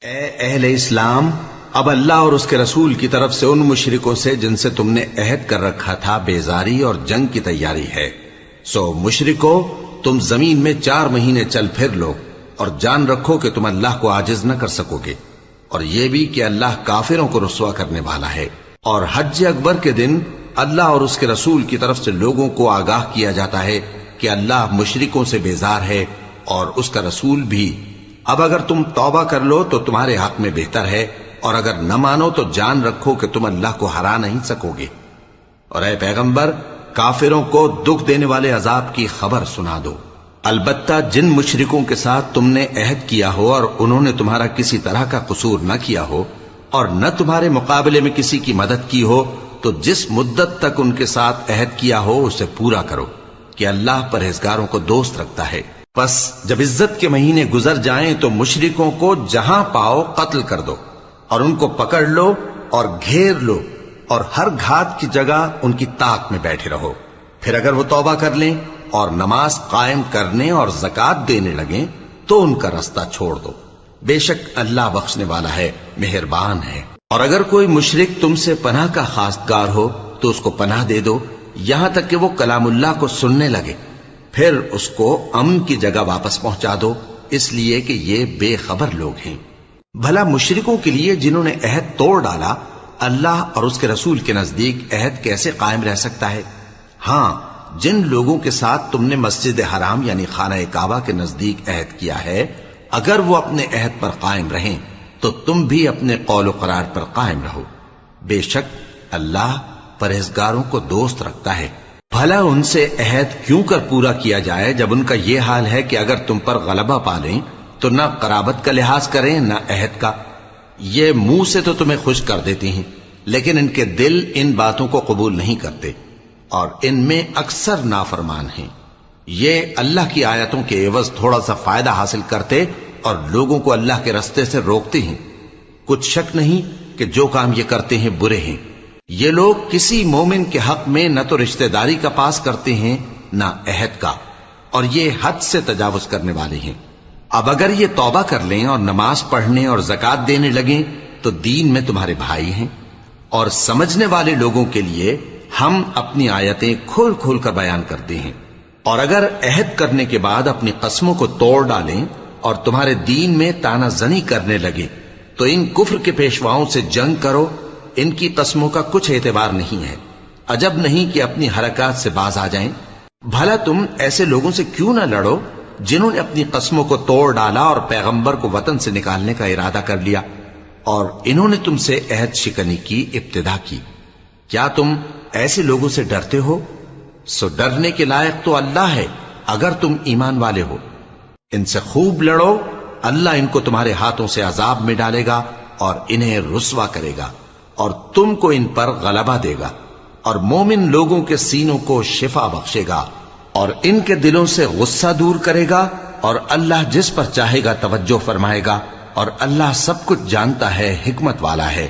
اے اہل اسلام، اب اللہ اور اس کے رسول کی طرف سے ان مشرکوں سے جن سے تم نے عہد کر رکھا تھا بیزاری اور جنگ کی تیاری ہے۔ سو مشرکو، تم زمین میں 4 مہینے چل پھر لو اور جان رکھو کہ تم اللہ کو عاجز نہ کر سکو گے، اور یہ بھی کہ اللہ کافروں کو رسوا کرنے والا ہے۔ اور حج اکبر کے دن اللہ اور اس کے رسول کی طرف سے لوگوں کو آگاہ کیا جاتا ہے کہ اللہ مشرکوں سے بیزار ہے اور اس کا رسول بھی۔ اب اگر تم توبہ کر لو تو تمہارے حق میں بہتر ہے، اور اگر نہ مانو تو جان رکھو کہ تم اللہ کو ہرا نہیں سکو گے۔ اور اے پیغمبر، کافروں کو دکھ دینے والے عذاب کی خبر سنا دو۔ البتہ جن مشرکوں کے ساتھ تم نے عہد کیا ہو اور انہوں نے تمہارا کسی طرح کا قصور نہ کیا ہو اور نہ تمہارے مقابلے میں کسی کی مدد کی ہو، تو جس مدت تک ان کے ساتھ عہد کیا ہو اسے پورا کرو، کہ اللہ پرہیزگاروں کو دوست رکھتا ہے۔ پس جب عزت کے مہینے گزر جائیں تو مشرکوں کو جہاں پاؤ قتل کر دو، اور ان کو پکڑ لو اور گھیر لو، اور ہر گھات کی جگہ ان کی طاق میں بیٹھے رہو۔ پھر اگر وہ توبہ کر لیں اور نماز قائم کرنے اور زکوٰۃ دینے لگیں تو ان کا رستہ چھوڑ دو، بے شک اللہ بخشنے والا ہے، مہربان ہے۔ اور اگر کوئی مشرک تم سے پناہ کا خواستگار ہو تو اس کو پناہ دے دو، یہاں تک کہ وہ کلام اللہ کو سننے لگے، پھر اس کو امن کی جگہ واپس پہنچا دو، اس لیے کہ یہ بے خبر لوگ ہیں۔ بھلا مشرکوں کے لیے جنہوں نے عہد توڑ ڈالا، اللہ اور اس کے رسول کے نزدیک عہد کیسے قائم رہ سکتا ہے؟ ہاں، جن لوگوں کے ساتھ تم نے مسجد حرام یعنی خانہ کعبہ کے نزدیک عہد کیا ہے، اگر وہ اپنے عہد پر قائم رہیں تو تم بھی اپنے قول و قرار پر قائم رہو، بے شک اللہ پرہیزگاروں کو دوست رکھتا ہے۔ بھلا ان سے عہد کیوں کر پورا کیا جائے جب ان کا یہ حال ہے کہ اگر تم پر غلبہ پا لیں تو نہ قرابت کا لحاظ کریں نہ عہد کا۔ یہ منہ سے تو تمہیں خوش کر دیتی ہیں، لیکن ان کے دل ان باتوں کو قبول نہیں کرتے، اور ان میں اکثر نافرمان ہیں۔ یہ اللہ کی آیتوں کے عوض تھوڑا سا فائدہ حاصل کرتے اور لوگوں کو اللہ کے رستے سے روکتے ہیں۔ کچھ شک نہیں کہ جو کام یہ کرتے ہیں برے ہیں۔ یہ لوگ کسی مومن کے حق میں نہ تو رشتہ داری کا پاس کرتے ہیں نہ عہد کا، اور یہ حد سے تجاوز کرنے والے ہیں۔ اب اگر یہ توبہ کر لیں اور نماز پڑھنے اور زکوٰۃ دینے لگیں تو دین میں تمہارے بھائی ہیں، اور سمجھنے والے لوگوں کے لیے ہم اپنی آیتیں کھول کھول کر بیان کرتے ہیں۔ اور اگر عہد کرنے کے بعد اپنی قسموں کو توڑ ڈالیں اور تمہارے دین میں تانا زنی کرنے لگے تو ان کفر کے پیشواؤں سے جنگ کرو، ان کی قسموں کا کچھ اعتبار نہیں ہے، عجب نہیں کہ اپنی حرکات سے باز آ جائیں۔ بھلا تم ایسے لوگوں سے کیوں نہ لڑو جنہوں نے اپنی قسموں کو توڑ ڈالا اور پیغمبر کو وطن سے نکالنے کا ارادہ کر لیا، اور انہوں نے تم سے عہد شکنی کی ابتدا کی۔ کیا تم ایسے لوگوں سے ڈرتے ہو؟ سو ڈرنے کے لائق تو اللہ ہے اگر تم ایمان والے ہو۔ ان سے خوب لڑو، اللہ ان کو تمہارے ہاتھوں سے عذاب میں ڈالے گا اور انہیں رسوا کرے گا، اور تم کو ان پر غلبہ دے گا، اور مومن لوگوں کے سینوں کو شفا بخشے گا، اور ان کے دلوں سے غصہ دور کرے گا، اور اللہ جس پر چاہے گا توجہ فرمائے گا، اور اللہ سب کچھ جانتا ہے، حکمت والا ہے۔